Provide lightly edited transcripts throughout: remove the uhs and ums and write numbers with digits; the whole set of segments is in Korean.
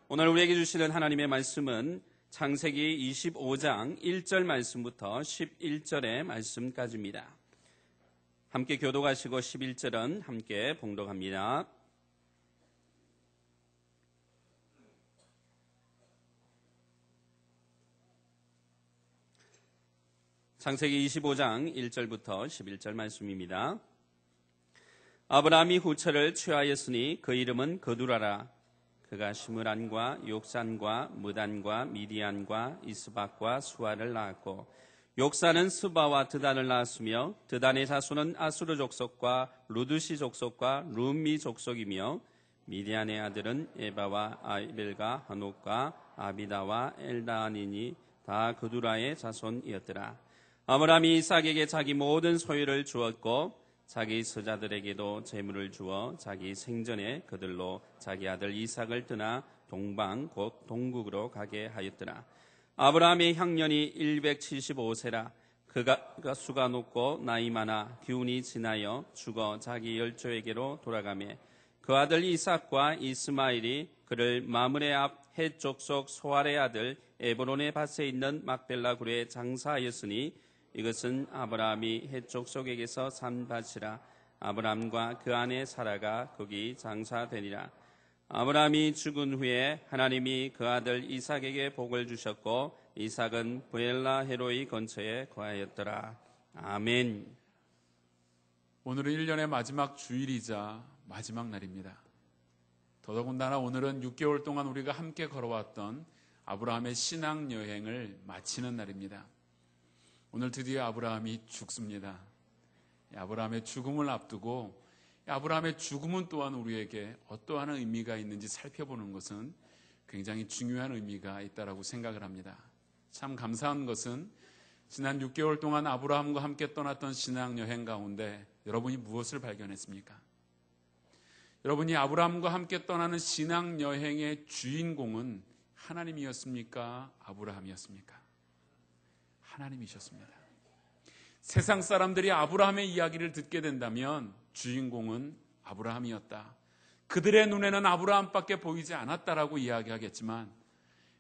오늘 우리에게 주시는 하나님의 말씀은 창세기 25장 1절 말씀부터 11절의 말씀까지입니다. 함께 교독하시고 11절은 함께 봉독합니다. 창세기 25장 1절부터 11절 말씀입니다. 아브라함이 후처를 취하였으니 그 이름은 거두라라. 그가 시므란과 욕산과 무단과 미디안과 이스박과 수아를 낳았고, 욕산은 스바와 드단을 낳았으며, 드단의 자손은 아수르 족속과 루드시 족속과 룸미 족속이며, 미디안의 아들은 에바와 아벨과 한옥과 아비다와 엘다니니 다 그두라의 자손이었더라. 아브라함이 이삭에게 자기 모든 소유를 주었고, 자기 서자들에게도 재물을 주어 자기 생전에 그들로 자기 아들 이삭을 떠나 동방 곧 동국으로 가게 하였더라. 아브라함의 향년이 175세라. 그가 수가 높고 나이 많아 기운이 지나여 죽어 자기 열조에게로 돌아가매, 그 아들 이삭과 이스마엘이 그를 마므레 앞 헷 족속 소알의 아들 에브론의 밭에 있는 막벨라 굴에 장사하였으니, 이것은 아브라함이 헷 족속에게서 산 밭이라. 아브라함과 그 아내 사라가 거기 장사되니라. 아브라함이 죽은 후에 하나님이 그 아들 이삭에게 복을 주셨고, 이삭은 브엘라 헤로이 근처에 거하였더라. 아멘. 오늘은 1년의 마지막 주일이자 마지막 날입니다. 더더군다나 오늘은 6개월 동안 우리가 함께 걸어왔던 아브라함의 신앙 여행을 마치는 날입니다. 오늘 드디어 아브라함이 죽습니다. 아브라함의 죽음을 앞두고 아브라함의 죽음은 또한 우리에게 어떠한 의미가 있는지 살펴보는 것은 굉장히 중요한 의미가 있다고 생각을 합니다. 참 감사한 것은 지난 6개월 동안 아브라함과 함께 떠났던 신앙여행 가운데 여러분이 무엇을 발견했습니까? 여러분이 아브라함과 함께 떠나는 신앙여행의 주인공은 하나님이었습니까? 아브라함이었습니까? 하나님이셨습니다. 세상 사람들이 아브라함의 이야기를 듣게 된다면 주인공은 아브라함이었다, 그들의 눈에는 아브라함밖에 보이지 않았다라고 이야기하겠지만,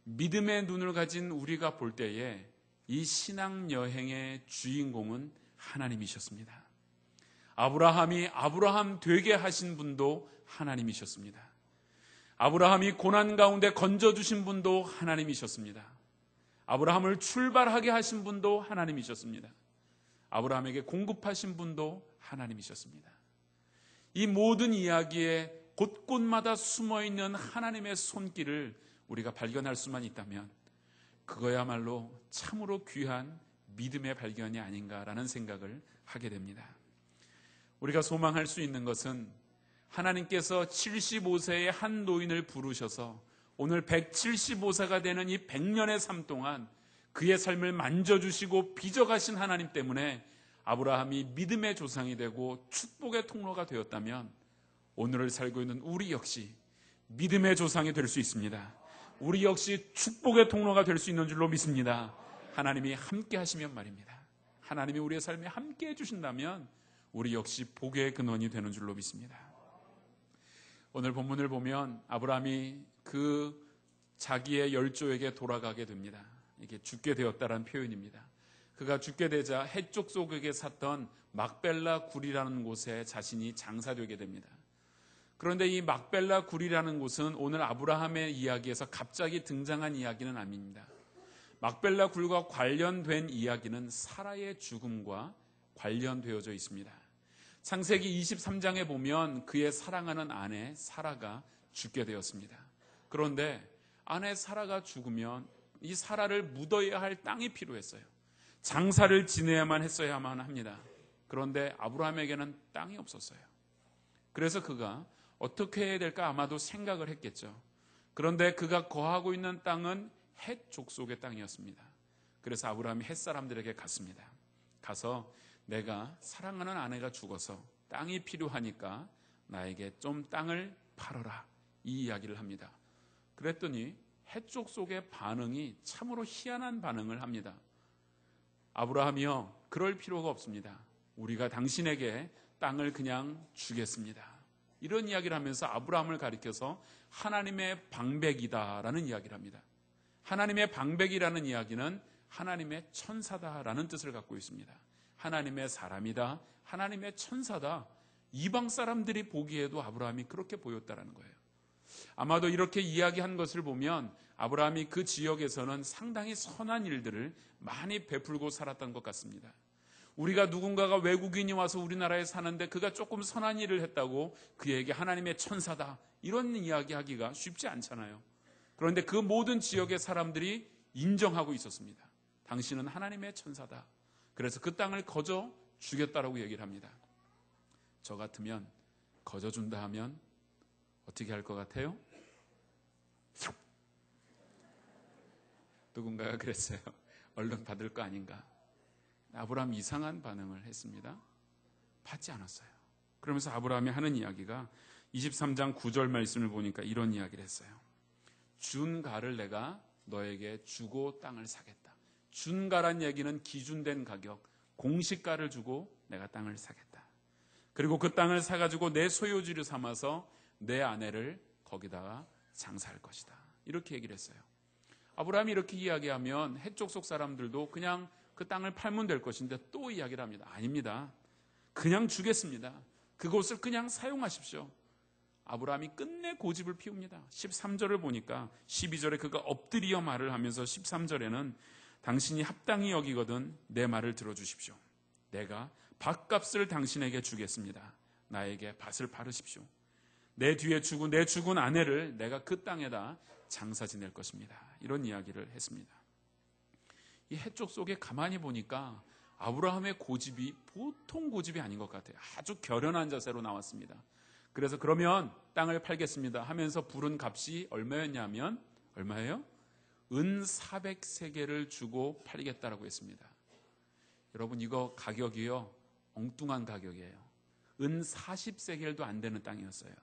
믿음의 눈을 가진 우리가 볼 때에 이 신앙 여행의 주인공은 하나님이셨습니다. 아브라함이 아브라함 되게 하신 분도 하나님이셨습니다. 아브라함이 고난 가운데 건져주신 분도 하나님이셨습니다. 아브라함을 출발하게 하신 분도 하나님이셨습니다. 아브라함에게 공급하신 분도 하나님이셨습니다. 이 모든 이야기에 곳곳마다 숨어있는 하나님의 손길을 우리가 발견할 수만 있다면 그거야말로 참으로 귀한 믿음의 발견이 아닌가라는 생각을 하게 됩니다. 우리가 소망할 수 있는 것은 하나님께서 75세의 한 노인을 부르셔서 오늘 175세가 되는 이 100년의 삶 동안 그의 삶을 만져주시고 빚어가신 하나님 때문에 아브라함이 믿음의 조상이 되고 축복의 통로가 되었다면, 오늘을 살고 있는 우리 역시 믿음의 조상이 될 수 있습니다. 우리 역시 축복의 통로가 될 수 있는 줄로 믿습니다. 하나님이 함께 하시면 말입니다. 하나님이 우리의 삶에 함께 해주신다면 우리 역시 복의 근원이 되는 줄로 믿습니다. 오늘 본문을 보면 아브라함이 그 자기의 열조에게 돌아가게 됩니다. 이게 죽게 되었다라는 표현입니다. 그가 죽게 되자 헷 족속에게 샀던 막벨라 굴이라는 곳에 자신이 장사되게 됩니다. 그런데 이 막벨라 굴이라는 곳은 오늘 아브라함의 이야기에서 갑자기 등장한 이야기는 아닙니다. 막벨라 굴과 관련된 이야기는 사라의 죽음과 관련되어져 있습니다. 창세기 23장에 보면 그의 사랑하는 아내 사라가 죽게 되었습니다. 그런데 아내 사라가 죽으면 이 사라를 묻어야 할 땅이 필요했어요. 장사를 지내야만 했어야만 합니다. 그런데 아브라함에게는 땅이 없었어요. 그래서 그가 어떻게 해야 될까 아마도 생각을 했겠죠. 그런데 그가 거하고 있는 땅은 헷 족속의 땅이었습니다. 그래서 아브라함이 헷 사람들에게 갔습니다. 가서 내가 사랑하는 아내가 죽어서 땅이 필요하니까 나에게 좀 땅을 팔아라, 이 이야기를 합니다. 그랬더니 헷 족속의 반응이 참으로 희한한 반응을 합니다. 아브라함이여, 그럴 필요가 없습니다. 우리가 당신에게 땅을 그냥 주겠습니다. 이런 이야기를 하면서 아브라함을 가리켜서 하나님의 방백이다라는 이야기를 합니다. 하나님의 방백이라는 이야기는 하나님의 천사다라는 뜻을 갖고 있습니다. 하나님의 사람이다, 하나님의 천사다. 이방 사람들이 보기에도 아브라함이 그렇게 보였다라는 거예요. 아마도 이렇게 이야기한 것을 보면 아브라함이 그 지역에서는 상당히 선한 일들을 많이 베풀고 살았던 것 같습니다. 우리가 누군가가 외국인이 와서 우리나라에 사는데 그가 조금 선한 일을 했다고 그에게 하나님의 천사다 이런 이야기하기가 쉽지 않잖아요. 그런데 그 모든 지역의 사람들이 인정하고 있었습니다. 당신은 하나님의 천사다. 그래서 그 땅을 거저 주겠다라고 얘기를 합니다. 저 같으면 거저 준다 하면 어떻게 할 것 같아요? 누군가가 그랬어요. 얼른 받을 거 아닌가. 아브라함 이상한 반응을 했습니다. 받지 않았어요. 그러면서 아브라함이 하는 이야기가 23장 9절 말씀을 보니까 이런 이야기를 했어요. 준 가를 내가 너에게 주고 땅을 사겠다. 준 가란 얘기는 기준된 가격, 공시가를 주고 내가 땅을 사겠다. 그리고 그 땅을 사가지고 내 소유지를 삼아서 내 아내를 거기다가 장사할 것이다. 이렇게 얘기를 했어요. 아브라함이 이렇게 이야기하면 해쪽 속 사람들도 그냥 그 땅을 팔면 될 것인데 또 이야기를 합니다. 아닙니다. 그냥 주겠습니다. 그곳을 그냥 사용하십시오. 아브라함이 끝내 고집을 피웁니다. 13절을 보니까 12절에 그가 엎드려 말을 하면서 13절에는 당신이 합당히 여기거든 내 말을 들어주십시오. 내가 밭값을 당신에게 주겠습니다. 나에게 밭을 바르십시오. 내 뒤에 죽은 내 죽은 아내를 내가 그 땅에다 장사 지낼 것입니다. 이런 이야기를 했습니다. 이 해쪽 속에 가만히 보니까 아브라함의 고집이 보통 고집이 아닌 것 같아요. 아주 결연한 자세로 나왔습니다. 그래서 그러면 땅을 팔겠습니다 하면서 부른 값이 얼마였냐면 얼마예요? 은 400세겔을 주고 팔겠다라고 했습니다. 여러분 이거 가격이요 엉뚱한 가격이에요. 은 40세겔도 안 되는 땅이었어요.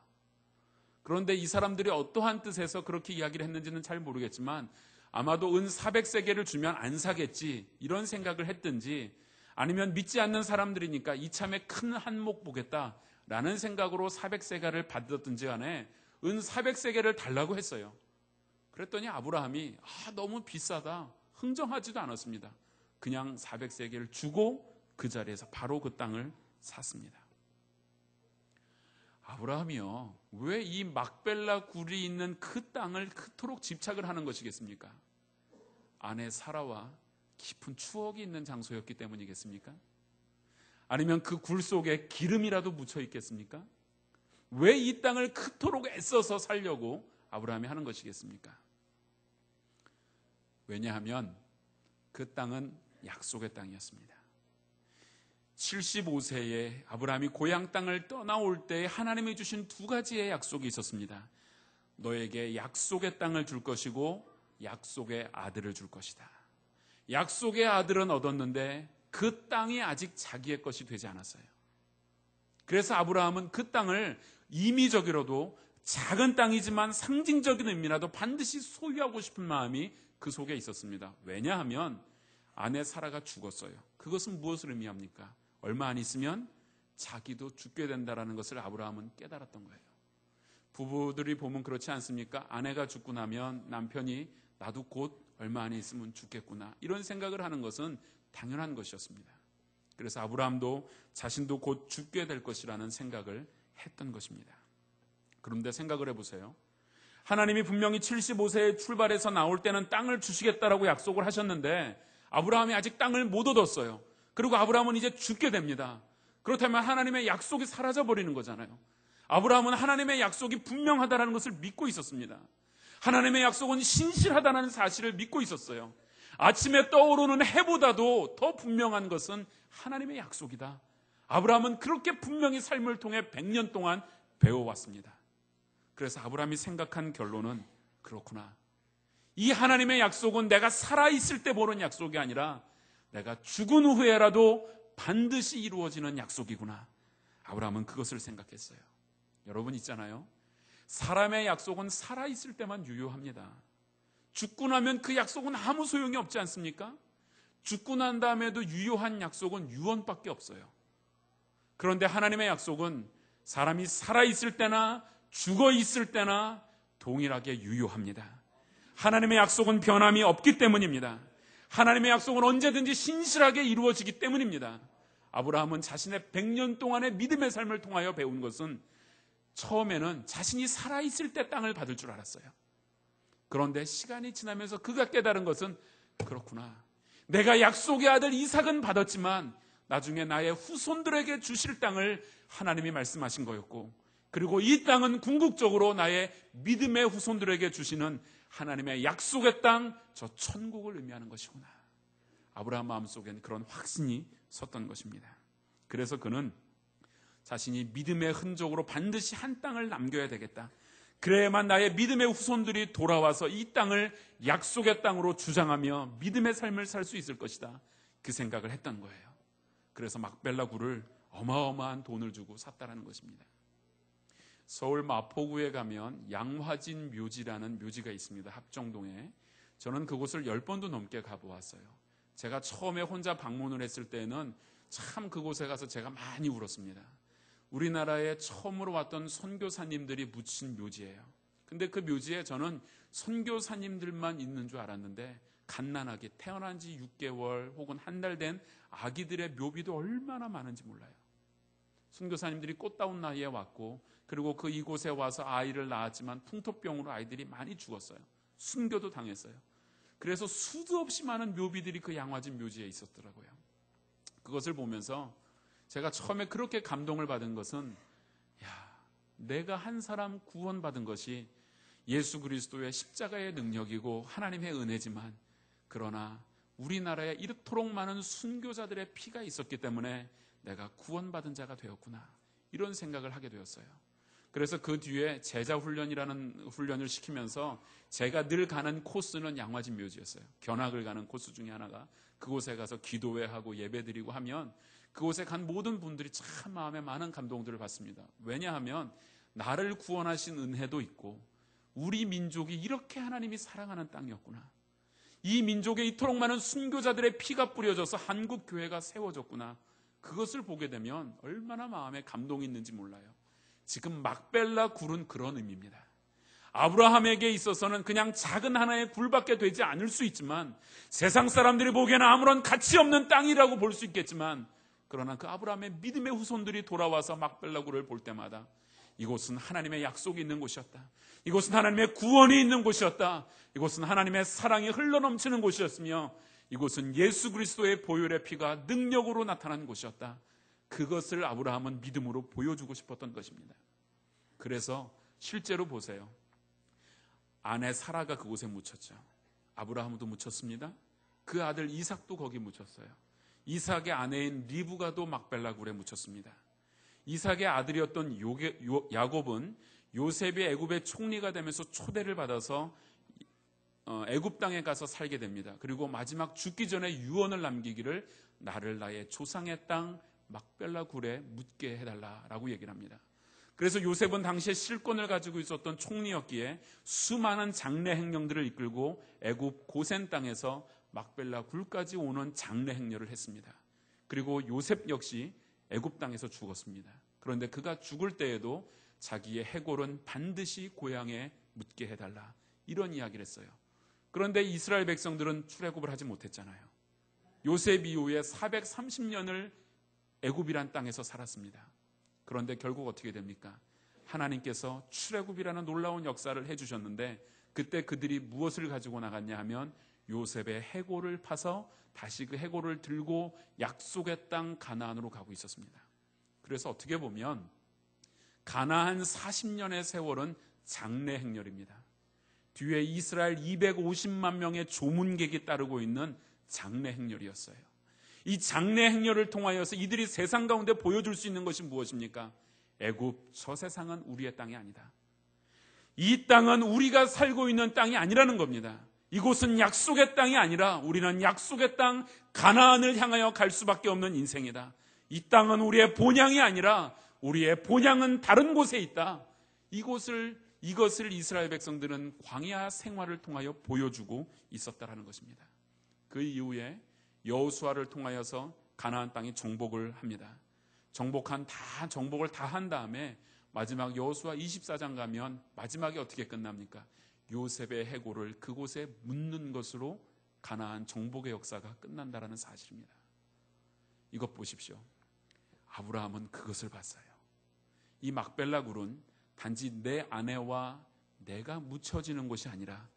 그런데 이 사람들이 어떠한 뜻에서 그렇게 이야기를 했는지는 잘 모르겠지만 아마도 은 400세겔을 주면 안 사겠지 이런 생각을 했든지 아니면 믿지 않는 사람들이니까 이참에 큰 한몫 보겠다라는 생각으로 400세겔을 받았든지 간에 은 400세겔을 달라고 했어요. 그랬더니 아브라함이 너무 비싸다 흥정하지도 않았습니다. 그냥 400세겔을 주고 그 자리에서 바로 그 땅을 샀습니다. 아브라함이요 왜 이 막벨라 굴이 있는 그 땅을 그토록 집착을 하는 것이겠습니까? 아내 사라와 깊은 추억이 있는 장소였기 때문이겠습니까? 아니면 그 굴 속에 기름이라도 묻혀 있겠습니까? 왜 이 땅을 그토록 애써서 살려고 아브라함이 하는 것이겠습니까? 왜냐하면 그 땅은 약속의 땅이었습니다. 75세에 아브라함이 고향 땅을 떠나올 때 하나님이 주신 두 가지의 약속이 있었습니다. 너에게 약속의 땅을 줄 것이고 약속의 아들을 줄 것이다. 약속의 아들은 얻었는데 그 땅이 아직 자기의 것이 되지 않았어요. 그래서 아브라함은 그 땅을 임의적으로도 작은 땅이지만 상징적인 의미라도 반드시 소유하고 싶은 마음이 그 속에 있었습니다. 왜냐하면 아내 사라가 죽었어요. 그것은 무엇을 의미합니까? 얼마 안 있으면 자기도 죽게 된다는 것을 아브라함은 깨달았던 거예요. 부부들이 보면 그렇지 않습니까? 아내가 죽고 나면 남편이 나도 곧 얼마 안 있으면 죽겠구나 이런 생각을 하는 것은 당연한 것이었습니다. 그래서 아브라함도 자신도 곧 죽게 될 것이라는 생각을 했던 것입니다. 그런데 생각을 해보세요. 하나님이 분명히 75세에 출발해서 나올 때는 땅을 주시겠다라고 약속을 하셨는데 아브라함이 아직 땅을 못 얻었어요. 그리고 아브라함은 이제 죽게 됩니다. 그렇다면 하나님의 약속이 사라져버리는 거잖아요. 아브라함은 하나님의 약속이 분명하다는 것을 믿고 있었습니다. 하나님의 약속은 신실하다는 사실을 믿고 있었어요. 아침에 떠오르는 해보다도 더 분명한 것은 하나님의 약속이다. 아브라함은 그렇게 분명히 삶을 통해 100년 동안 배워왔습니다. 그래서 아브라함이 생각한 결론은 그렇구나. 이 하나님의 약속은 내가 살아있을 때 보는 약속이 아니라 내가 죽은 후에라도 반드시 이루어지는 약속이구나. 아브라함은 그것을 생각했어요. 여러분 있잖아요. 사람의 약속은 살아있을 때만 유효합니다. 죽고 나면 그 약속은 아무 소용이 없지 않습니까? 죽고 난 다음에도 유효한 약속은 유언밖에 없어요. 그런데 하나님의 약속은 사람이 살아있을 때나 죽어 있을 때나 동일하게 유효합니다. 하나님의 약속은 변함이 없기 때문입니다. 하나님의 약속은 언제든지 신실하게 이루어지기 때문입니다. 아브라함은 자신의 100년 동안의 믿음의 삶을 통하여 배운 것은 처음에는 자신이 살아있을 때 땅을 받을 줄 알았어요. 그런데 시간이 지나면서 그가 깨달은 것은 그렇구나. 내가 약속의 아들 이삭은 받았지만 나중에 나의 후손들에게 주실 땅을 하나님이 말씀하신 거였고, 그리고 이 땅은 궁극적으로 나의 믿음의 후손들에게 주시는 하나님의 약속의 땅, 저 천국을 의미하는 것이구나. 아브라함 마음속에는 그런 확신이 섰던 것입니다. 그래서 그는 자신이 믿음의 흔적으로 반드시 한 땅을 남겨야 되겠다. 그래야만 나의 믿음의 후손들이 돌아와서 이 땅을 약속의 땅으로 주장하며 믿음의 삶을 살 수 있을 것이다. 그 생각을 했던 거예요. 그래서 막벨라 굴을 어마어마한 돈을 주고 샀다라는 것입니다. 서울 마포구에 가면 양화진 묘지라는 묘지가 있습니다. 합정동에. 저는 그곳을 10번도 넘게 가보았어요. 제가 처음에 혼자 방문을 했을 때는 참 그곳에 가서 제가 많이 울었습니다. 우리나라에 처음으로 왔던 선교사님들이 묻힌 묘지예요. 근데 그 묘지에 저는 선교사님들만 있는 줄 알았는데 갓난아기, 태어난 지 6개월 혹은 한 달 된 아기들의 묘비도 얼마나 많은지 몰라요. 선교사님들이 꽃다운 나이에 왔고, 그리고 그 이곳에 와서 아이를 낳았지만 풍토병으로 아이들이 많이 죽었어요. 순교도 당했어요. 그래서 수도 없이 많은 묘비들이 그 양화진 묘지에 있었더라고요. 그것을 보면서 제가 처음에 그렇게 감동을 받은 것은, 내가 한 사람 구원받은 것이 예수 그리스도의 십자가의 능력이고 하나님의 은혜지만, 그러나 우리나라에 이렇도록 많은 순교자들의 피가 있었기 때문에 내가 구원받은 자가 되었구나, 이런 생각을 하게 되었어요. 그래서 그 뒤에 제자 훈련이라는 훈련을 시키면서 제가 늘 가는 코스는 양화진 묘지였어요. 견학을 가는 코스 중에 하나가 그곳에 가서 기도회하고 예배드리고 하면 그곳에 간 모든 분들이 참 마음에 많은 감동들을 받습니다. 왜냐하면 나를 구원하신 은혜도 있고 우리 민족이 이렇게 하나님이 사랑하는 땅이었구나, 이 민족에 이토록 많은 순교자들의 피가 뿌려져서 한국 교회가 세워졌구나, 그것을 보게 되면 얼마나 마음에 감동이 있는지 몰라요. 지금 막벨라 굴은 그런 의미입니다. 아브라함에게 있어서는 그냥 작은 하나의 굴밖에 되지 않을 수 있지만, 세상 사람들이 보기에는 아무런 가치 없는 땅이라고 볼 수 있겠지만, 그러나 그 아브라함의 믿음의 후손들이 돌아와서 막벨라 굴을 볼 때마다 이곳은 하나님의 약속이 있는 곳이었다, 이곳은 하나님의 구원이 있는 곳이었다, 이곳은 하나님의 사랑이 흘러넘치는 곳이었으며, 이곳은 예수 그리스도의 보혈의 피가 능력으로 나타난 곳이었다. 그것을 아브라함은 믿음으로 보여주고 싶었던 것입니다. 그래서 실제로 보세요. 아내 사라가 그곳에 묻혔죠. 아브라함도 묻혔습니다. 그 아들 이삭도 거기 묻혔어요. 이삭의 아내인 리브가도 막벨라 굴에 묻혔습니다. 이삭의 아들이었던 야곱은 요셉이 애굽의 총리가 되면서 초대를 받아서 애굽 땅에 가서 살게 됩니다. 그리고 마지막 죽기 전에 유언을 남기기를, 나를 나의 조상의 땅 막벨라 굴에 묻게 해달라라고 얘기를 합니다. 그래서 요셉은 당시에 실권을 가지고 있었던 총리였기에 수많은 장례 행령들을 이끌고 애굽 고센 땅에서 막벨라 굴까지 오는 장례 행렬을 했습니다. 그리고 요셉 역시 애굽 땅에서 죽었습니다. 그런데 그가 죽을 때에도 자기의 해골은 반드시 고향에 묻게 해달라, 이런 이야기를 했어요. 그런데 이스라엘 백성들은 출애굽을 하지 못했잖아요. 요셉 이후에 430년을 애굽이란 땅에서 살았습니다. 그런데 결국 어떻게 됩니까? 하나님께서 출애굽이라는 놀라운 역사를 해주셨는데, 그때 그들이 무엇을 가지고 나갔냐 하면 요셉의 해골을 파서 다시 그 해골을 들고 약속의 땅 가나안으로 가고 있었습니다. 그래서 어떻게 보면 가나안 40년의 세월은 장례 행렬입니다. 뒤에 이스라엘 250만 명의 조문객이 따르고 있는 장례 행렬이었어요. 이 장례 행렬을 통하여서 이들이 세상 가운데 보여줄 수 있는 것이 무엇입니까? 애굽, 저 세상은 우리의 땅이 아니다. 이 땅은 우리가 살고 있는 땅이 아니라는 겁니다. 이곳은 약속의 땅이 아니라 우리는 약속의 땅 가나안을 향하여 갈 수밖에 없는 인생이다. 이 땅은 우리의 본향이 아니라 우리의 본향은 다른 곳에 있다. 이것을 이스라엘 백성들은 광야 생활을 통하여 보여주고 있었다라는 것입니다. 그 이후에 여호수아를 통하여서 가나안 땅이 정복을 합니다. 정복을 다 한 다음에 마지막 여호수아 24장 가면 마지막에 어떻게 끝납니까? 요셉의 해골을 그곳에 묻는 것으로 가나안 정복의 역사가 끝난다라는 사실입니다. 이것 보십시오. 아브라함은 그것을 봤어요. 이 막벨라 굴은 단지 내 아내와 내가 묻혀지는 곳이 아니라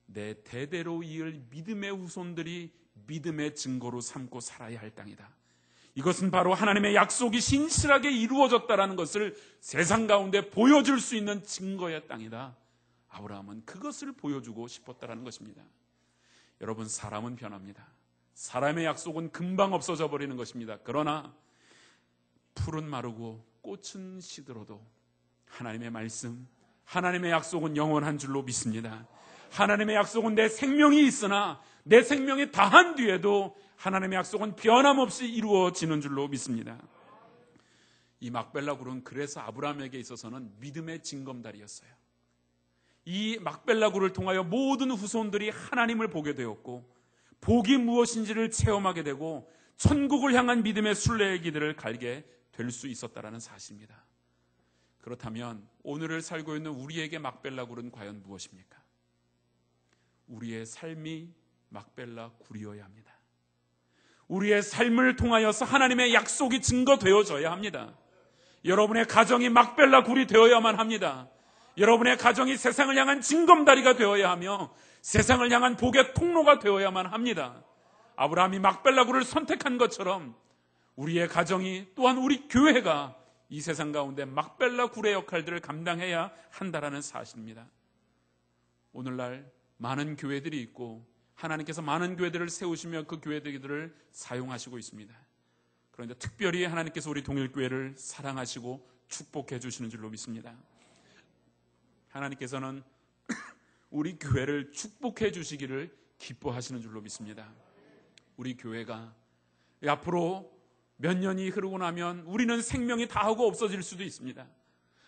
내 대대로 이을 믿음의 후손들이 믿음의 증거로 삼고 살아야 할 땅이다. 이것은 바로 하나님의 약속이 신실하게 이루어졌다는 것을 세상 가운데 보여줄 수 있는 증거의 땅이다. 아브라함은 그것을 보여주고 싶었다는 것입니다. 여러분, 사람은 변합니다. 사람의 약속은 금방 없어져 버리는 것입니다. 그러나 풀은 마르고 꽃은 시들어도 하나님의 말씀, 하나님의 약속은 영원한 줄로 믿습니다. 하나님의 약속은 내 생명이 있으나 내 생명이 다한 뒤에도 하나님의 약속은 변함없이 이루어지는 줄로 믿습니다. 이 막벨라 굴은 그래서 아브라함에게 있어서는 믿음의 징검다리였어요. 이 막벨라 굴을 통하여 모든 후손들이 하나님을 보게 되었고 복이 무엇인지를 체험하게 되고 천국을 향한 믿음의 순례의 길을 갈게 될 수 있었다는 사실입니다. 그렇다면 오늘을 살고 있는 우리에게 막벨라 굴은 과연 무엇입니까? 우리의 삶이 막벨라 굴이어야 합니다. 우리의 삶을 통하여서 하나님의 약속이 증거되어져야 합니다. 여러분의 가정이 막벨라 굴이 되어야만 합니다. 여러분의 가정이 세상을 향한 징검다리가 되어야 하며 세상을 향한 복의 통로가 되어야만 합니다. 아브라함이 막벨라 굴을 선택한 것처럼 우리의 가정이 또한 우리 교회가 이 세상 가운데 막벨라 굴의 역할들을 감당해야 한다는 사실입니다. 오늘날 많은 교회들이 있고 하나님께서 많은 교회들을 세우시며 그 교회들을 사용하시고 있습니다. 그런데 특별히 하나님께서 우리 동일교회를 사랑하시고 축복해 주시는 줄로 믿습니다. 하나님께서는 우리 교회를 축복해 주시기를 기뻐하시는 줄로 믿습니다. 우리 교회가 앞으로 몇 년이 흐르고 나면 우리는 생명이 다하고 없어질 수도 있습니다.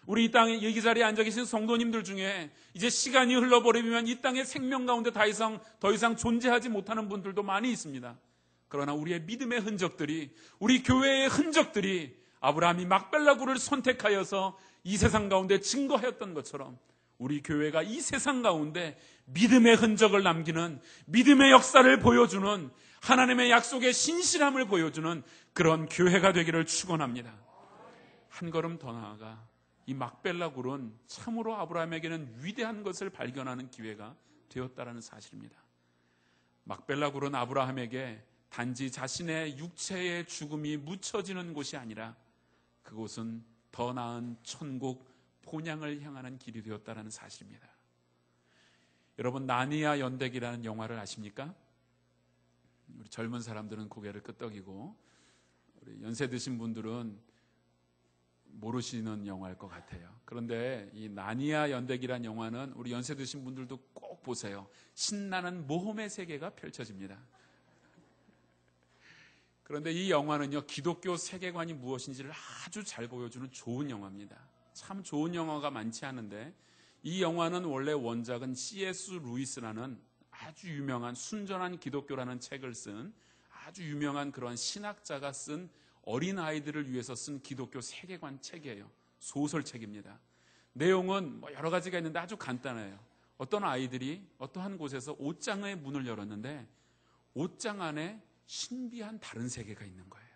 우리 이 땅에 이 자리에 앉아 계신 성도님들 중에 이제 시간이 흘러버리면 이 땅의 생명 가운데 더 이상 존재하지 못하는 분들도 많이 있습니다. 그러나 우리의 믿음의 흔적들이, 우리 교회의 흔적들이 아브라함이 막벨라 굴을 선택하여서 이 세상 가운데 증거하였던 것처럼 우리 교회가 이 세상 가운데 믿음의 흔적을 남기는, 믿음의 역사를 보여주는, 하나님의 약속의 신실함을 보여주는 그런 교회가 되기를 축원합니다. 한 걸음 더 나아가 이 막벨라 굴은 참으로 아브라함에게는 위대한 것을 발견하는 기회가 되었다는 사실입니다. 막벨라 굴은 아브라함에게 단지 자신의 육체의 죽음이 묻혀지는 곳이 아니라 그곳은 더 나은 천국 본향을 향하는 길이 되었다는 사실입니다. 여러분, 나니아 연대기라는 영화를 아십니까? 우리 젊은 사람들은 고개를 끄덕이고 우리 연세 드신 분들은 모르시는 영화일 것 같아요. 그런데 이 나니아 연대기란 영화는 우리 연세 드신 분들도 꼭 보세요. 신나는 모험의 세계가 펼쳐집니다. 그런데 이 영화는요, 기독교 세계관이 무엇인지를 아주 잘 보여주는 좋은 영화입니다. 참 좋은 영화가 많지 않은데 이 영화는 원래 원작은 C.S. 루이스라는 아주 유명한 순전한 기독교라는 책을 쓴 아주 유명한 그런 신학자가 쓴 어린아이들을 위해서 쓴 기독교 세계관 책이에요. 소설책입니다. 내용은 여러 가지가 있는데 아주 간단해요. 어떤 아이들이 어떠한 곳에서 옷장의 문을 열었는데 옷장 안에 신비한 다른 세계가 있는 거예요.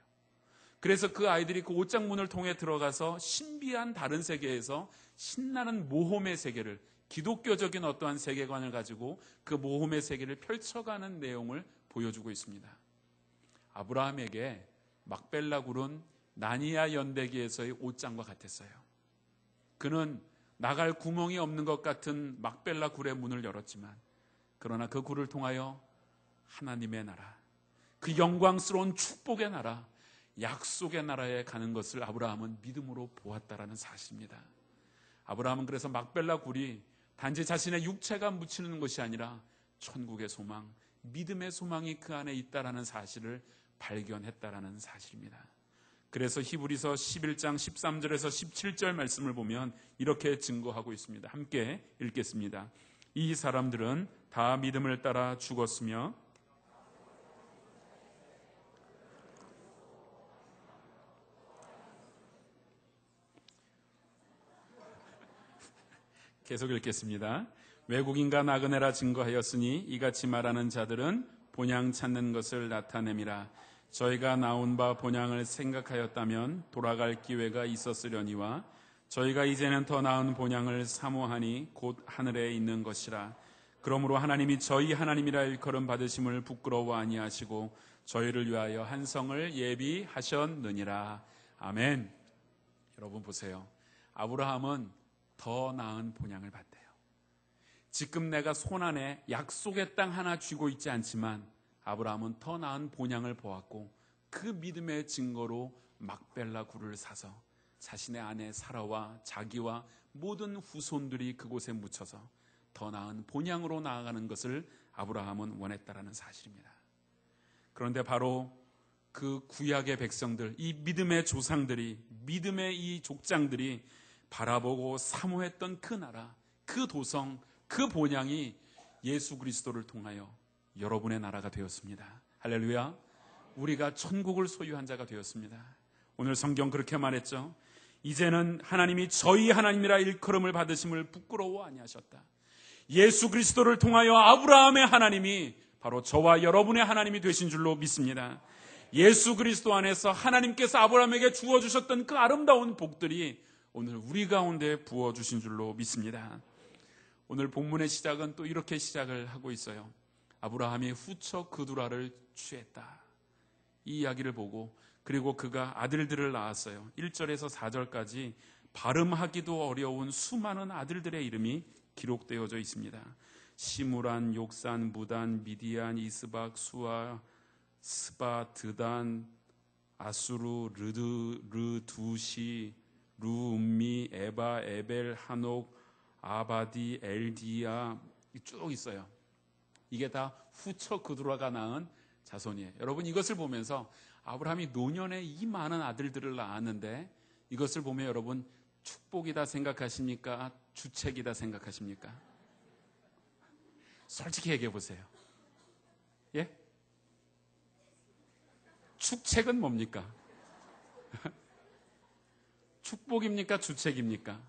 그래서 그 아이들이 그 옷장 문을 통해 들어가서 신비한 다른 세계에서 신나는 모험의 세계를, 기독교적인 어떠한 세계관을 가지고 그 모험의 세계를 펼쳐가는 내용을 보여주고 있습니다. 아브라함에게 막벨라 굴은 나니아 연대기에서의 옷장과 같았어요. 그는 나갈 구멍이 없는 것 같은 막벨라 굴의 문을 열었지만 그러나 그 굴을 통하여 하나님의 나라, 그 영광스러운 축복의 나라, 약속의 나라에 가는 것을 아브라함은 믿음으로 보았다라는 사실입니다. 아브라함은 그래서 막벨라 굴이 단지 자신의 육체가 묻히는 것이 아니라 천국의 소망, 믿음의 소망이 그 안에 있다라는 사실을 발견했다라는 사실입니다. 그래서 히브리서 11장 13절에서 17절 말씀을 보면 이렇게 증거하고 있습니다. 함께 읽겠습니다. 이 사람들은 다 믿음을 따라 죽었으며 계속 읽겠습니다. 외국인과 나그네라 증거하였으니 이같이 말하는 자들은 본향 찾는 것을 나타냄이라. 저희가 나온 바 본향을 생각하였다면 돌아갈 기회가 있었으려니와 저희가 이제는 더 나은 본향을 사모하니 곧 하늘에 있는 것이라. 그러므로 하나님이 저희 하나님이라 일컬음 받으심을 부끄러워 아니하시고 저희를 위하여 한 성을 예비하셨느니라. 아멘. 여러분 보세요. 아브라함은 더 나은 본향을 봤대요. 지금 내가 손안에 약속의 땅 하나 쥐고 있지 않지만 아브라함은 더 나은 본향을 보았고 그 믿음의 증거로 막벨라 굴을 사서 자신의 아내 사라와 자기와 모든 후손들이 그곳에 묻혀서 더 나은 본향으로 나아가는 것을 아브라함은 원했다라는 사실입니다. 그런데 바로 그 구약의 백성들, 이 믿음의 조상들이, 믿음의 이 족장들이 바라보고 사모했던 그 나라, 그 도성, 그 본향이 예수 그리스도를 통하여 여러분의 나라가 되었습니다. 할렐루야. 우리가 천국을 소유한 자가 되었습니다. 오늘 성경 그렇게 말했죠. 이제는 하나님이 저희 하나님이라 일컬음을 받으심을 부끄러워 아니하셨다. 예수 그리스도를 통하여 아브라함의 하나님이 바로 저와 여러분의 하나님이 되신 줄로 믿습니다. 예수 그리스도 안에서 하나님께서 아브라함에게 주어주셨던 그 아름다운 복들이 오늘 우리 가운데 부어주신 줄로 믿습니다. 오늘 본문의 시작은 또 이렇게 시작을 하고 있어요. 아브라함이 후처 그두라를 취했다. 이 이야기를 보고 그리고 그가 아들들을 낳았어요. 1절에서 4절까지 발음하기도 어려운 수많은 아들들의 이름이 기록되어져 있습니다. 시므란, 욕산, 무단, 미디안, 이스박, 수아, 스바, 드단, 아수르, 르두시, 루음미, 에바, 에벨, 한옥, 아바디, 엘디아 쭉 있어요. 이게 다 후처 그두라가 낳은 자손이에요. 여러분 이것을 보면서 아브라함이 노년에 이 많은 아들들을 낳았는데 이것을 보면 여러분 축복이다 생각하십니까? 주책이다 생각하십니까? 솔직히 얘기해 보세요. 예? 축책은 뭡니까? 축복입니까? 주책입니까?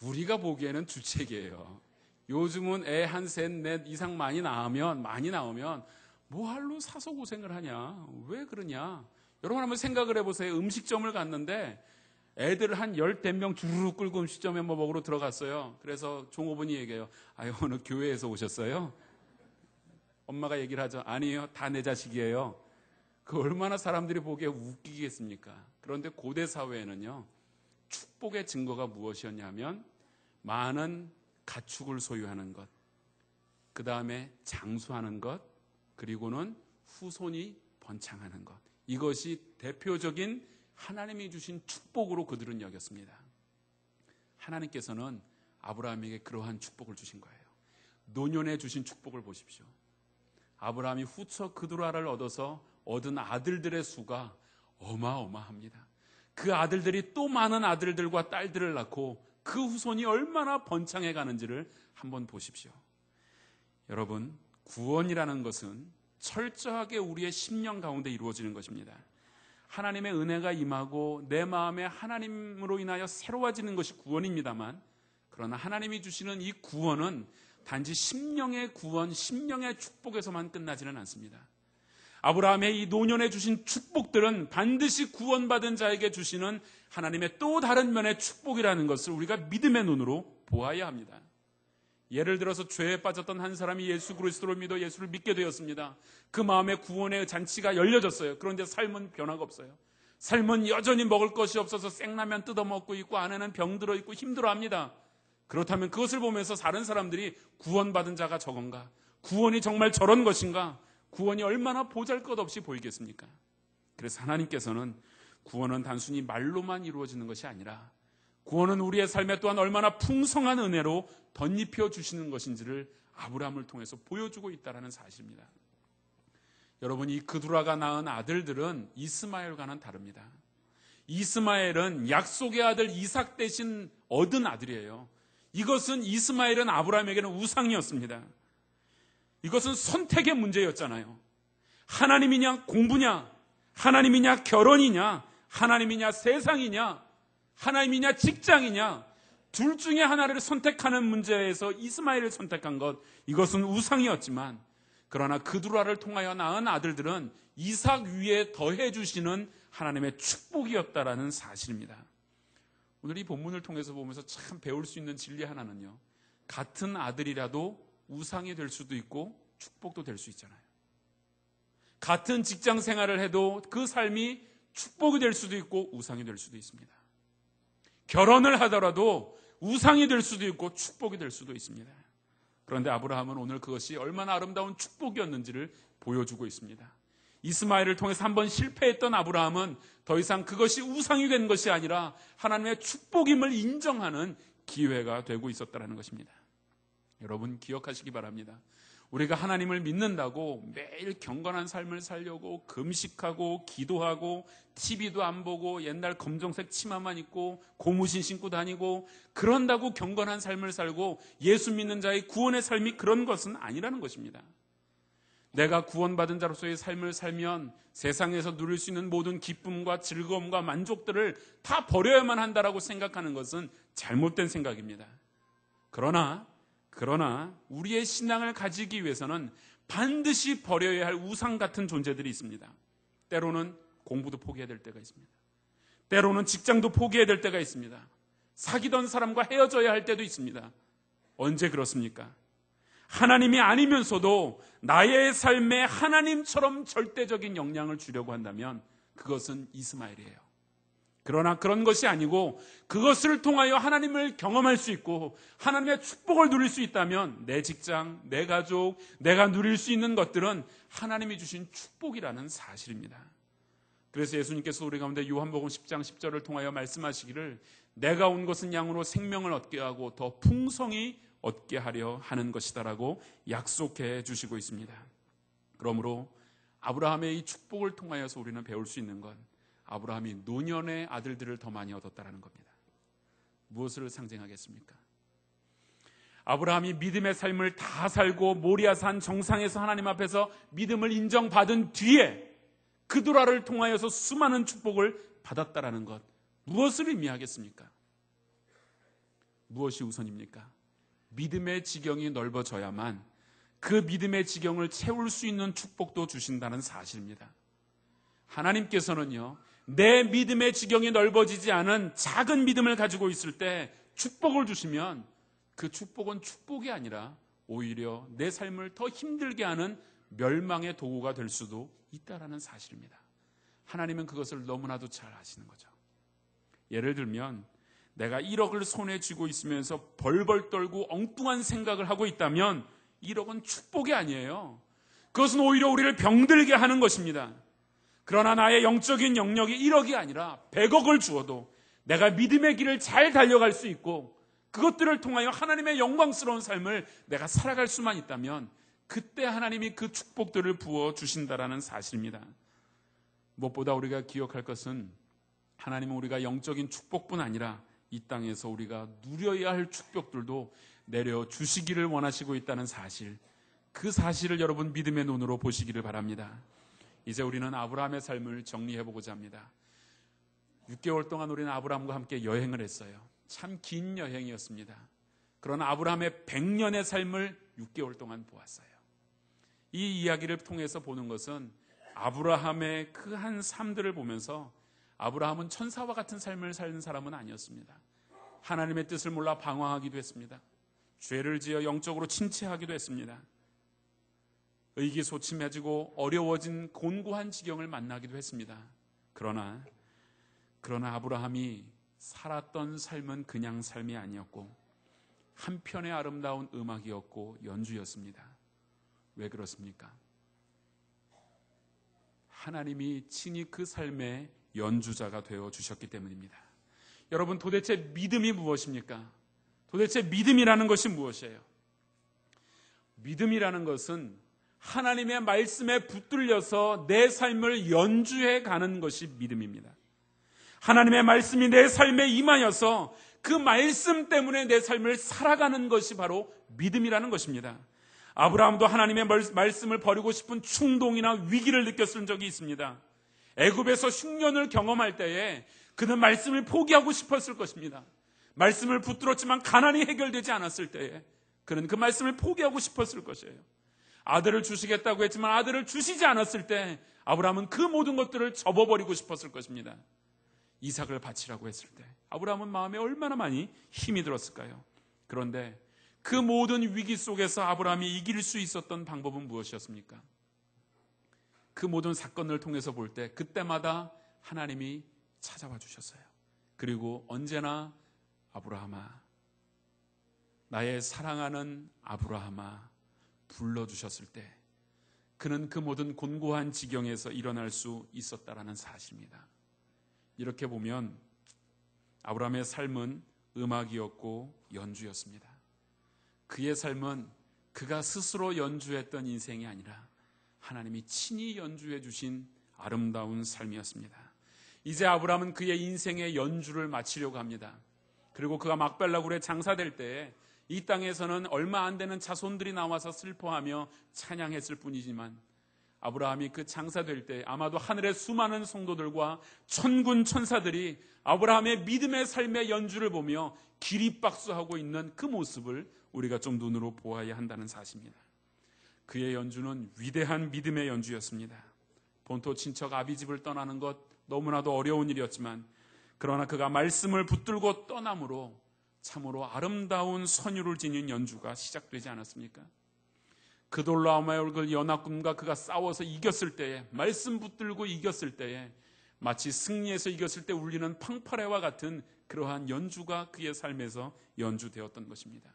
우리가 보기에는 주책이에요. 요즘은 애 한 셋, 넷 이상 많이 나오면 뭐할로 사서 고생을 하냐? 왜 그러냐? 여러분 한번 생각을 해보세요. 음식점을 갔는데 애들 한 10명 주르륵 끌고 음식점에 먹으러 들어갔어요. 그래서 종업원이 얘기해요. 아유, 어느 교회에서 오셨어요? 엄마가 얘기를 하죠. 아니에요. 다 내 자식이에요. 그 얼마나 사람들이 보기에 웃기겠습니까? 그런데 고대 사회에는요. 축복의 증거가 무엇이었냐면 많은 가축을 소유하는 것, 그 다음에 장수하는 것, 그리고는 후손이 번창하는 것. 이것이 대표적인 하나님이 주신 축복으로 그들은 여겼습니다. 하나님께서는 아브라함에게 그러한 축복을 주신 거예요. 노년에 주신 축복을 보십시오. 아브라함이 후처 그두라를 얻어서 얻은 아들들의 수가 어마어마합니다. 그 아들들이 또 많은 아들들과 딸들을 낳고 그 후손이 얼마나 번창해 가는지를 한번 보십시오. 여러분, 구원이라는 것은 철저하게 우리의 심령 가운데 이루어지는 것입니다. 하나님의 은혜가 임하고 내 마음에 하나님으로 인하여 새로워지는 것이 구원입니다만, 그러나 하나님이 주시는 이 구원은 단지 심령의 구원, 심령의 축복에서만 끝나지는 않습니다. 아브라함의 이 노년에 주신 축복들은 반드시 구원받은 자에게 주시는 하나님의 또 다른 면의 축복이라는 것을 우리가 믿음의 눈으로 보아야 합니다. 예를 들어서 죄에 빠졌던 한 사람이 예수 그리스도를 믿어 예수를 믿게 되었습니다. 그 마음에 구원의 잔치가 열려졌어요. 그런데 삶은 변화가 없어요. 삶은 여전히 먹을 것이 없어서 생라면 뜯어먹고 있고 아내는 병들어 있고 힘들어합니다. 그렇다면 그것을 보면서 다른 사람들이 구원받은 자가 저건가? 구원이 정말 저런 것인가? 구원이 얼마나 보잘것없이 보이겠습니까? 그래서 하나님께서는 구원은 단순히 말로만 이루어지는 것이 아니라 구원은 우리의 삶에 또한 얼마나 풍성한 은혜로 덧입혀 주시는 것인지를 아브라함을 통해서 보여주고 있다는 사실입니다. 여러분, 이 그두라가 낳은 아들들은 이스마엘과는 다릅니다. 이스마엘은 약속의 아들 이삭 대신 얻은 아들이에요. 이것은 이스마엘은 아브라함에게는 우상이었습니다. 이것은 선택의 문제였잖아요. 하나님이냐 공부냐, 하나님이냐 결혼이냐, 하나님이냐 세상이냐, 하나님이냐 직장이냐, 둘 중에 하나를 선택하는 문제에서 이스마엘을 선택한 것, 이것은 우상이었지만 그러나 그두라를 통하여 낳은 아들들은 이삭 위에 더해 주시는 하나님의 축복이었다라는 사실입니다. 오늘 이 본문을 통해서 보면서 참 배울 수 있는 진리 하나는요, 같은 아들이라도 우상이 될 수도 있고 축복도 될 수 있잖아요. 같은 직장 생활을 해도 그 삶이 축복이 될 수도 있고 우상이 될 수도 있습니다. 결혼을 하더라도 우상이 될 수도 있고 축복이 될 수도 있습니다. 그런데 아브라함은 오늘 그것이 얼마나 아름다운 축복이었는지를 보여주고 있습니다. 이스마엘을 통해서 한번 실패했던 아브라함은 더 이상 그것이 우상이 된 것이 아니라 하나님의 축복임을 인정하는 기회가 되고 있었다는 것입니다. 여러분 기억하시기 바랍니다. 우리가 하나님을 믿는다고 매일 경건한 삶을 살려고 금식하고 기도하고 TV도 안 보고 옛날 검정색 치마만 입고 고무신 신고 다니고 그런다고 경건한 삶을 살고 예수 믿는 자의 구원의 삶이 그런 것은 아니라는 것입니다. 내가 구원받은 자로서의 삶을 살면 세상에서 누릴 수 있는 모든 기쁨과 즐거움과 만족들을 다 버려야만 한다라고 생각하는 것은 잘못된 생각입니다. 그러나 우리의 신앙을 가지기 위해서는 반드시 버려야 할 우상 같은 존재들이 있습니다. 때로는 공부도 포기해야 될 때가 있습니다. 때로는 직장도 포기해야 될 때가 있습니다. 사귀던 사람과 헤어져야 할 때도 있습니다. 언제 그렇습니까? 하나님이 아니면서도 나의 삶에 하나님처럼 절대적인 영향을 주려고 한다면 그것은 이스마엘이에요. 그러나 그런 것이 아니고 그것을 통하여 하나님을 경험할 수 있고 하나님의 축복을 누릴 수 있다면 내 직장, 내 가족, 내가 누릴 수 있는 것들은 하나님이 주신 축복이라는 사실입니다. 그래서 예수님께서 우리 가운데 요한복음 10장 10절을 통하여 말씀하시기를 내가 온 것은 양으로 생명을 얻게 하고 더 풍성히 얻게 하려 하는 것이다라고 약속해 주시고 있습니다. 그러므로 아브라함의 이 축복을 통하여서 우리는 배울 수 있는 건 아브라함이 노년의 아들들을 더 많이 얻었다는 겁니다. 무엇을 상징하겠습니까? 아브라함이 믿음의 삶을 다 살고 모리아산 정상에서 하나님 앞에서 믿음을 인정받은 뒤에 그두라를 통하여서 수많은 축복을 받았다라는 것, 무엇을 의미하겠습니까? 무엇이 우선입니까? 믿음의 지경이 넓어져야만 그 믿음의 지경을 채울 수 있는 축복도 주신다는 사실입니다. 하나님께서는요, 내 믿음의 지경이 넓어지지 않은 작은 믿음을 가지고 있을 때 축복을 주시면 그 축복은 축복이 아니라 오히려 내 삶을 더 힘들게 하는 멸망의 도구가 될 수도 있다는 사실입니다. 하나님은 그것을 너무나도 잘 아시는 거죠. 예를 들면 내가 1억을 손에 쥐고 있으면서 벌벌 떨고 엉뚱한 생각을 하고 있다면 1억은 축복이 아니에요. 그것은 오히려 우리를 병들게 하는 것입니다. 그러나 나의 영적인 영역이 1억이 아니라 100억을 주어도 내가 믿음의 길을 잘 달려갈 수 있고 그것들을 통하여 하나님의 영광스러운 삶을 내가 살아갈 수만 있다면 그때 하나님이 그 축복들을 부어주신다라는 사실입니다. 무엇보다 우리가 기억할 것은 하나님은 우리가 영적인 축복뿐 아니라 이 땅에서 우리가 누려야 할 축복들도 내려주시기를 원하시고 있다는 사실, 그 사실을 여러분 믿음의 눈으로 보시기를 바랍니다. 이제 우리는 아브라함의 삶을 정리해보고자 합니다. 6개월 동안 우리는 아브라함과 함께 여행을 했어요. 참 긴 여행이었습니다. 그러나 아브라함의 100년의 삶을 6개월 동안 보았어요. 이 이야기를 통해서 보는 것은 아브라함의 그 한 삶들을 보면서 아브라함은 천사와 같은 삶을 사는 사람은 아니었습니다. 하나님의 뜻을 몰라 방황하기도 했습니다. 죄를 지어 영적으로 침체하기도 했습니다. 의기소침해지고 어려워진 곤고한 지경을 만나기도 했습니다. 그러나 아브라함이 살았던 삶은 그냥 삶이 아니었고 한편의 아름다운 음악이었고 연주였습니다. 왜 그렇습니까? 하나님이 친히 그 삶의 연주자가 되어 주셨기 때문입니다. 여러분, 도대체 믿음이 무엇입니까? 도대체 믿음이라는 것이 무엇이에요? 믿음이라는 것은 하나님의 말씀에 붙들려서 내 삶을 연주해 가는 것이 믿음입니다. 하나님의 말씀이 내 삶에 임하여서 그 말씀 때문에 내 삶을 살아가는 것이 바로 믿음이라는 것입니다. 아브라함도 하나님의 말씀을 버리고 싶은 충동이나 위기를 느꼈을 적이 있습니다. 애굽에서 흉년을 경험할 때에 그는 말씀을 포기하고 싶었을 것입니다. 말씀을 붙들었지만 가난이 해결되지 않았을 때에 그는 그 말씀을 포기하고 싶었을 것이에요. 아들을 주시겠다고 했지만 아들을 주시지 않았을 때 아브라함은 그 모든 것들을 접어버리고 싶었을 것입니다. 이삭을 바치라고 했을 때 아브라함은 마음에 얼마나 많이 힘이 들었을까요? 그런데 그 모든 위기 속에서 아브라함이 이길 수 있었던 방법은 무엇이었습니까? 그 모든 사건을 통해서 볼 때 그때마다 하나님이 찾아와 주셨어요. 그리고 언제나 아브라함아, 나의 사랑하는 아브라함아 불러주셨을 때 그는 그 모든 곤고한 지경에서 일어날 수 있었다라는 사실입니다. 이렇게 보면 아브라함의 삶은 음악이었고 연주였습니다. 그의 삶은 그가 스스로 연주했던 인생이 아니라 하나님이 친히 연주해 주신 아름다운 삶이었습니다. 이제 아브라함은 그의 인생의 연주를 마치려고 합니다. 그리고 그가 막벨라 굴에 장사될 때에 이 땅에서는 얼마 안 되는 자손들이 나와서 슬퍼하며 찬양했을 뿐이지만 아브라함이 그 장사될 때 아마도 하늘의 수많은 성도들과 천군 천사들이 아브라함의 믿음의 삶의 연주를 보며 기립박수하고 있는 그 모습을 우리가 좀 눈으로 보아야 한다는 사실입니다. 그의 연주는 위대한 믿음의 연주였습니다. 본토 친척 아비집을 떠나는 것 너무나도 어려운 일이었지만 그러나 그가 말씀을 붙들고 떠남으로 참으로 아름다운 선율을 지닌 연주가 시작되지 않았습니까? 그돌라오마의 연합군과 그가 싸워서 이겼을 때에, 말씀 붙들고 이겼을 때에 마치 승리해서 이겼을 때 울리는 팡파레와 같은 그러한 연주가 그의 삶에서 연주되었던 것입니다.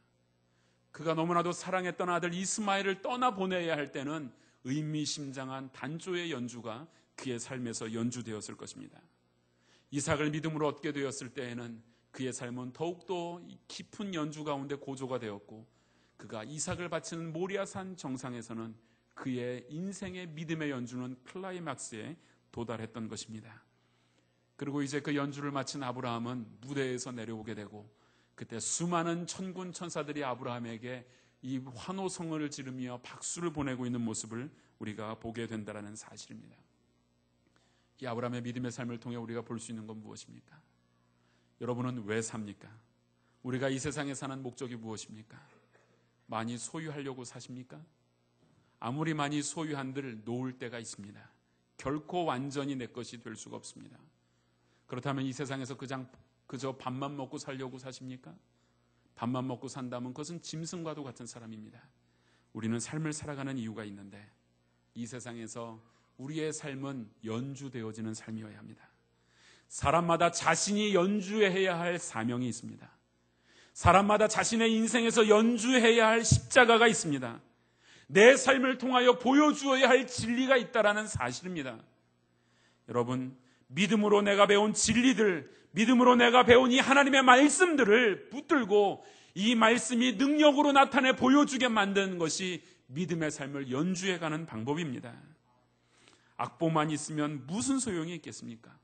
그가 너무나도 사랑했던 아들 이스마엘을 떠나보내야 할 때는 의미심장한 단조의 연주가 그의 삶에서 연주되었을 것입니다. 이삭을 믿음으로 얻게 되었을 때에는 그의 삶은 더욱더 깊은 연주 가운데 고조가 되었고 그가 이삭을 바치는 모리아산 정상에서는 그의 인생의 믿음의 연주는 클라이막스에 도달했던 것입니다. 그리고 이제 그 연주를 마친 아브라함은 무대에서 내려오게 되고 그때 수많은 천군 천사들이 아브라함에게 이 환호성을 지르며 박수를 보내고 있는 모습을 우리가 보게 된다는 사실입니다. 이 아브라함의 믿음의 삶을 통해 우리가 볼 수 있는 건 무엇입니까? 여러분은 왜 삽니까? 우리가 이 세상에 사는 목적이 무엇입니까? 많이 소유하려고 사십니까? 아무리 많이 소유한들 놓을 때가 있습니다. 결코 완전히 내 것이 될 수가 없습니다. 그렇다면 이 세상에서 그저 밥만 먹고 살려고 사십니까? 밥만 먹고 산다면 그것은 짐승과도 같은 사람입니다. 우리는 삶을 살아가는 이유가 있는데 이 세상에서 우리의 삶은 연주되어지는 삶이어야 합니다. 사람마다 자신이 연주해야 할 사명이 있습니다. 사람마다 자신의 인생에서 연주해야 할 십자가가 있습니다. 내 삶을 통하여 보여주어야 할 진리가 있다는 사실입니다. 여러분, 믿음으로 내가 배운 진리들, 믿음으로 내가 배운 이 하나님의 말씀들을 붙들고 이 말씀이 능력으로 나타내 보여주게 만드는 것이 믿음의 삶을 연주해가는 방법입니다. 악보만 있으면 무슨 소용이 있겠습니까?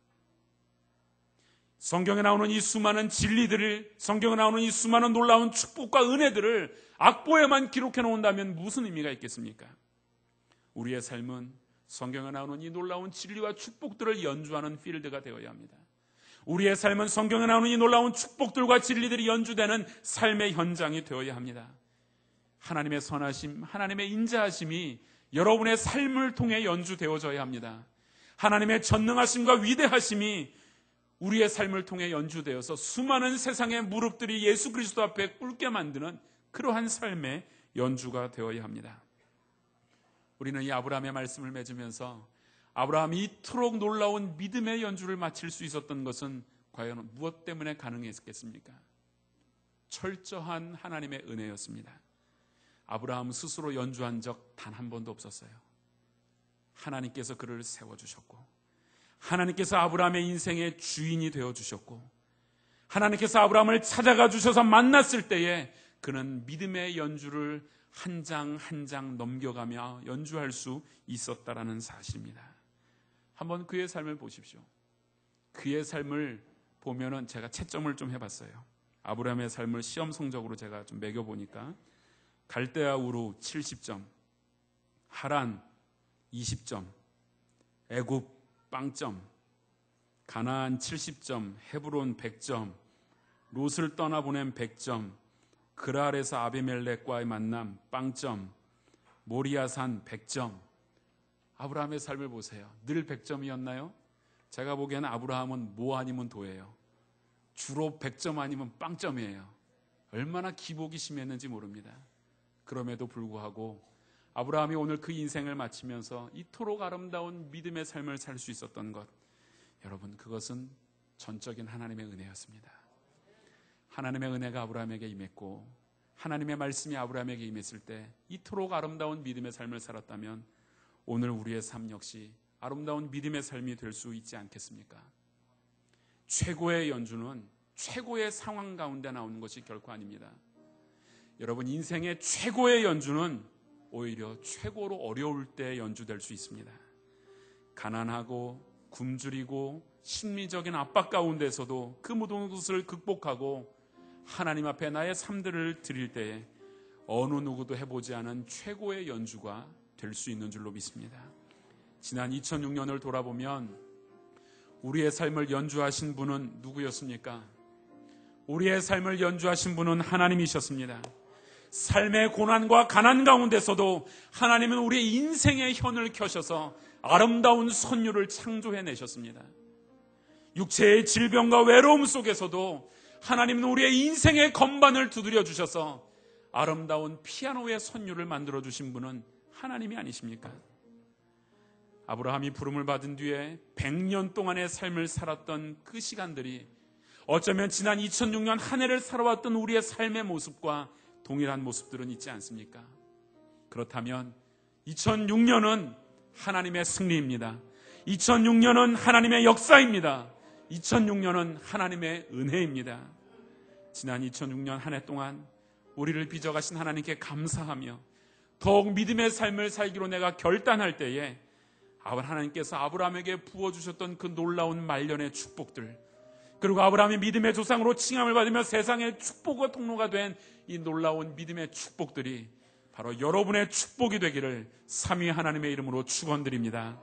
성경에 나오는 이 수많은 진리들을, 성경에 나오는 이 수많은 놀라운 축복과 은혜들을 악보에만 기록해 놓는다면 무슨 의미가 있겠습니까? 우리의 삶은 성경에 나오는 이 놀라운 진리와 축복들을 연주하는 필드가 되어야 합니다. 우리의 삶은 성경에 나오는 이 놀라운 축복들과 진리들이 연주되는 삶의 현장이 되어야 합니다. 하나님의 선하심, 하나님의 인자하심이 여러분의 삶을 통해 연주되어져야 합니다. 하나님의 전능하심과 위대하심이 우리의 삶을 통해 연주되어서 수많은 세상의 무릎들이 예수 그리스도 앞에 꿇게 만드는 그러한 삶의 연주가 되어야 합니다. 우리는 이 아브라함의 말씀을 맺으면서 아브라함이 이토록 놀라운 믿음의 연주를 마칠 수 있었던 것은 과연 무엇 때문에 가능했겠습니까? 철저한 하나님의 은혜였습니다. 아브라함 스스로 연주한 적 단 한 번도 없었어요. 하나님께서 그를 세워주셨고 하나님께서 아브라함의 인생의 주인이 되어주셨고 하나님께서 아브라함을 찾아가 주셔서 만났을 때에 그는 믿음의 연주를 한 장 한 장 넘겨가며 연주할 수 있었다라는 사실입니다. 한번 그의 삶을 보십시오. 그의 삶을 보면은 제가 채점을 좀 해봤어요. 아브라함의 삶을 시험 성적으로 제가 좀 매겨보니까 갈대아 우루 70점, 하란 20점, 애굽 빵점, 가나안 70점, 헤브론 100점, 롯을 떠나보낸 100점, 그랄에서 아비멜렉과의 만남 빵점, 모리아산 100점. 아브라함의 삶을 보세요. 늘 100점이었나요? 제가 보기에는 아브라함은 뭐 아니면 도예요. 주로 100점 아니면 빵점이에요. 얼마나 기복이 심했는지 모릅니다. 그럼에도 불구하고 아브라함이 오늘 그 인생을 마치면서 이토록 아름다운 믿음의 삶을 살 수 있었던 것, 여러분, 그것은 전적인 하나님의 은혜였습니다. 하나님의 은혜가 아브라함에게 임했고 하나님의 말씀이 아브라함에게 임했을 때 이토록 아름다운 믿음의 삶을 살았다면 오늘 우리의 삶 역시 아름다운 믿음의 삶이 될 수 있지 않겠습니까? 최고의 연주는 최고의 상황 가운데 나오는 것이 결코 아닙니다. 여러분, 인생의 최고의 연주는 오히려 최고로 어려울 때 연주될 수 있습니다. 가난하고 굶주리고 심리적인 압박 가운데서도 그 모든 것을 극복하고 하나님 앞에 나의 삶들을 드릴 때에 어느 누구도 해보지 않은 최고의 연주가 될 수 있는 줄로 믿습니다. 지난 2006년을 돌아보면 우리의 삶을 연주하신 분은 누구였습니까? 우리의 삶을 연주하신 분은 하나님이셨습니다. 삶의 고난과 가난 가운데서도 하나님은 우리의 인생의 현을 켜셔서 아름다운 선율을 창조해내셨습니다. 육체의 질병과 외로움 속에서도 하나님은 우리의 인생의 건반을 두드려 주셔서 아름다운 피아노의 선율을 만들어 주신 분은 하나님이 아니십니까? 아브라함이 부름을 받은 뒤에 100년 동안의 삶을 살았던 그 시간들이 어쩌면 지난 2006년 한 해를 살아왔던 우리의 삶의 모습과 동일한 모습들은 있지 않습니까? 그렇다면 2006년은 하나님의 승리입니다. 2006년은 하나님의 역사입니다. 2006년은 하나님의 은혜입니다. 지난 2006년 한 해 동안 우리를 빚어가신 하나님께 감사하며 더욱 믿음의 삶을 살기로 내가 결단할 때에 하나님께서 아브라함에게 부어주셨던 그 놀라운 말년의 축복들, 그리고 아브라함이 믿음의 조상으로 칭함을 받으며 세상의 축복의 통로가 된 이 놀라운 믿음의 축복들이 바로 여러분의 축복이 되기를 삼위 하나님의 이름으로 축원드립니다.